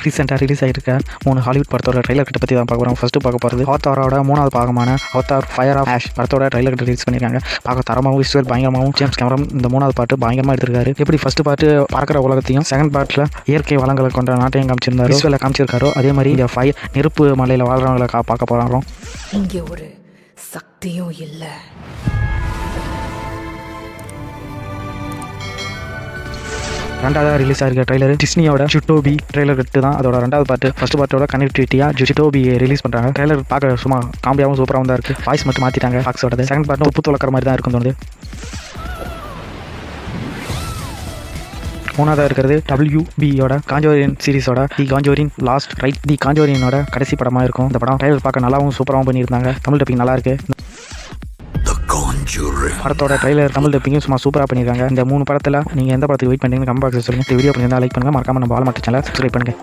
ரீசெண்டாக release ஆகிருக்க 3 Hollywood படத்தோட trailer கிட்ட பற்றி தான் பார்க்க போகிறோம். ஃபஸ்ட்டு பார்க்க போகிறது அவதாரோட 3வது பாகமான அவதார் ஃபயர் ஆஃப் ஆஷ் படத்தோட ட்ரைலர் கிட்ட ரிலீஸ் பண்ணியிருக்காங்க. பார்க்க தரமாகவும் விஷுவல் பயங்கரமாகவும் ஜேம்ஸ் கேமரன் இந்த 3வது பாட்டு பயங்கரமாக எடுத்திருக்காரு. எப்படி ஃபஸ்ட்டு பாட்டு பறக்கிற உலகத்தையும் செகண்ட் பார்ட்டில் இயற்கை வளங்களை கொண்ட நாட்டையும் காமிச்சிருந்தாரு, விஷுவலில் காமிச்சிருக்காரோ அதே மாதிரி இந்த நெருப்பு மலையில் வாழ்கிறவங்களை பார்க்க போகிறோம். இங்கே ஒரு சக்தியும் இல்லை. ரெண்டாவது ரிலீஸ் ஆகிருக்க ட்ரைலர் டிஸ்னியோட ஜுட்டோபி ட்ரைலர் கட்டு தான். அதோட 2வது பாட்டு ஃபர்ஸ்ட் பார்ட்டோட கனெக்டிவிட்டியாக ஜுட்டோபி ரிலீஸ் பண்ணுறாங்க. ட்ரைலர் பார்க்க சும்மா காமெடியாகவும் சூப்பராகவும் தான் இருக்குது. வாய்ஸ் மட்டும் மாற்றிட்டாங்க ஃபாக்ஸோட. செகண்ட் பார்ட் உப்பு துளக்கிற மாதிரி தான் இருக்கும் தோணுது. 3வது இருக்கிறது WBயோட காஞ்சோரின் சீரிஸோட தி காஞ்சோரின் லாஸ்ட் ரைட். தி காஞ்சோரினோட கடைசி படமாக இருக்கும் இந்த படம். ட்ரைலர் பார்க்க நல்லாவும் சூப்பராகவும் பண்ணியிருந்தாங்க. தமிழ் டப்பிங் நல்லா இருக்கு. படத்தோட ட்ரைலர் தமிழ் டப்பிங்கும் சும்மா சூப்பராக பண்ணியிருக்காங்க. இந்த 3 படத்தில் நீங்கள் எந்த படத்துக்கு வெயிட் பண்ணுறீங்கன்னு கமெண்ட் பாக்ஸில் சொல்லுங்கள். இந்த வீடியோ பிடிச்சிருந்தா லைக் பண்ணுங்கள். மறக்காம நம்ம ஆல் மட்டும் சேனலை சப்ஸ்கிரைப் பண்ணுங்கள்.